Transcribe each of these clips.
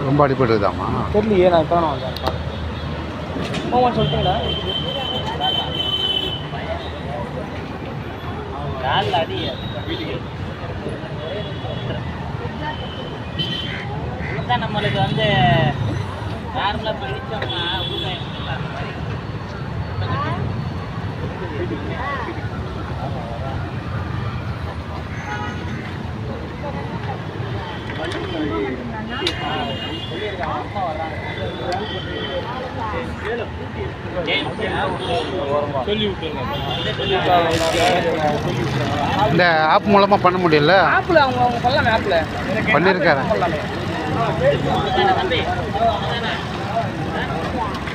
ரொம்ப அடிபட்டுதாம்மா தெரியலையே, நான் இப்போ நான் வந்தேன் போவான்னு சொல்லிட்டீங்களா? நம்மளுக்கு வந்து நார்மலாக படித்தோம்னா அந்த மாதிரி இந்த ஆப் மூலமா பண்ண முடியல. ஆப்பில் அவங்க பண்ணலாம், ஆப்பில் பண்ணியிருக்காரு.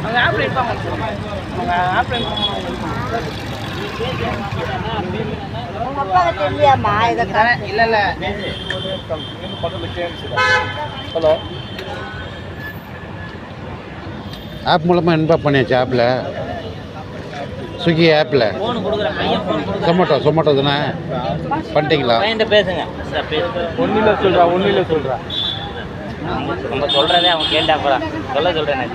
அவங்க ஆப்பில் இருப்பாங்க, அவங்க ஆப்பில் தெரியாமா? இல்லை இல்லை ஹலோ ஆப் மூலமா இன்பாக் பண்ணியாச்சு. ஆப்பில் ஸ்விக்கி ஆப்பில் சொமேட்டோ தானே பண்ணிட்டீங்களா? பேசுங்க. ஒன்றில் சொல்கிறா நம்ம சொல்கிறதே அவங்க கேட்டா கூட சொல்கிறேன். நான்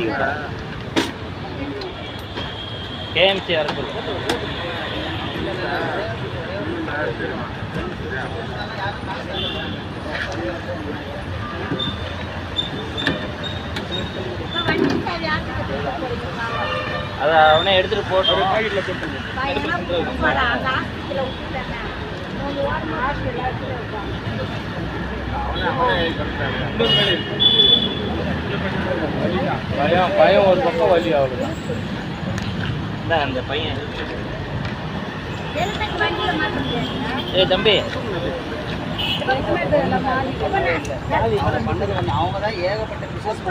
கேஎம்சி வர சொல்லு. அதை அவனே எடுத்துட்டு போட்டு பயம் ஒரு பக்கம் வலி ஆகுது. அந்த பையன் தம்பி அவங்க தான் ஏகப்பட்ட பிசினஸ்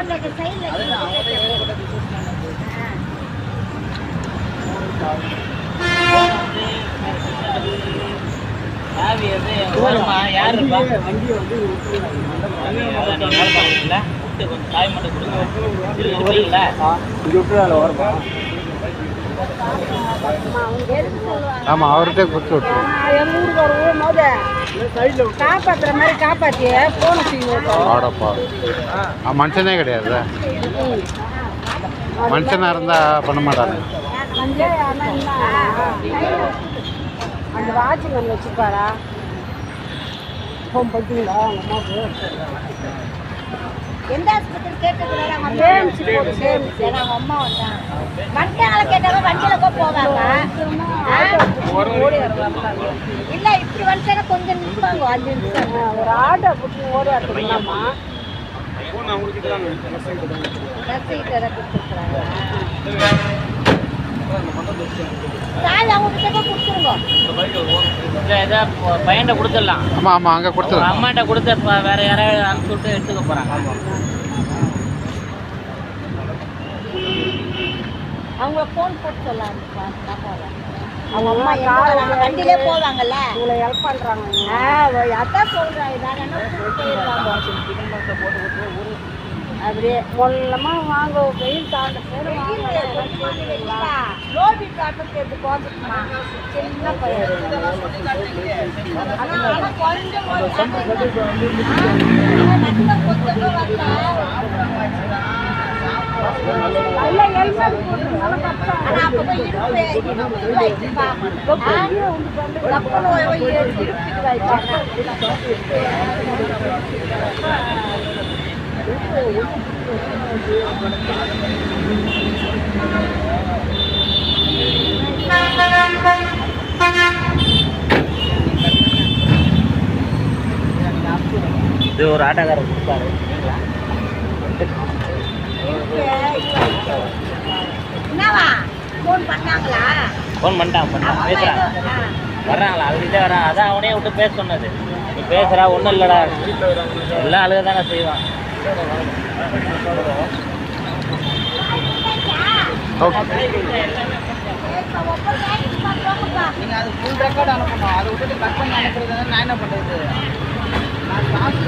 யாரு கொஞ்சம் காய் மட்டும் கொடுங்க. ஆமாம், அவர்கிட்ட கொடுத்து விட்டுருவோம். எங்கள் ஊருக்கு வரும்போது காப்பாற்றுற மாதிரி காப்பாற்றி போன செய்வோம். ஆடப்பா, மனுஷனே கிடையாது. மனுஷனாக இருந்தால் பண்ண மாட்டாங்க. அந்த வாட்சிங் வச்சுப்பாரா? ஃபோன் பார்த்தீங்களா அம்மாவுக்கு? எந்த ஆஸ்பத்திரி கேட்டுக்கிறாங்க? அவங்க அம்மா வந்தாங்க. வண்டியால கேட்டாலும் வண்டியில போவாங்க. இல்லை இப்படி வந்துட்டா கொஞ்சம் நிற்பாங்க. 5 நிமிஷம் ஒரு ஆட்டோ பிடிச்சி ஓடி வரணும்மா. பையன்கிட்ட கொடுத்துடலாம். ஆமாம் ஆமாம், அங்கே கொடுத்துடலாம். அம்மாட்ட கொடுத்து வேற யாராவது அனுப்பிச்சு விட்டு எடுத்துக்க போறாங்க. அவங்க ஃபோன் போட்டு சொல்லலாம். அவங்க அம்மா வண்டியிலே போவாங்கல்ல, உங்களை ஹெல்ப் பண்ணுறாங்க. அதான் சொல்கிறேன். நாங்கள் என்ன அப்படியே மொல்லமாக வாங்க வெயில் தாண்ட பேர் லோபி காட்டுக்கு எடுத்து போட்டுமா சின்ன பையன் இது ஒரு ஆட்டோக்காரர் கொடுப்பாரு. ஃபோன் பண்ணாங்களா? ஃபோன் பண்ணிட்டாங்க, பேசுகிறாங்க, வர்றாங்களா? அவர்கிட்ட வரான். அதான் அவனே விட்டு பேச சொன்னது. நீ பேசுகிறா ஒன்றும் இல்லைடா, எல்லாம் அழுக தானே செய்வான். நீங்கள் அது ஃபுல் ரெக்கார்டு அனுப்பணும். அதை விட்டுட்டு கட் பண்ணி அனுப்புறது நான் என்ன பண்ணுறது? நான்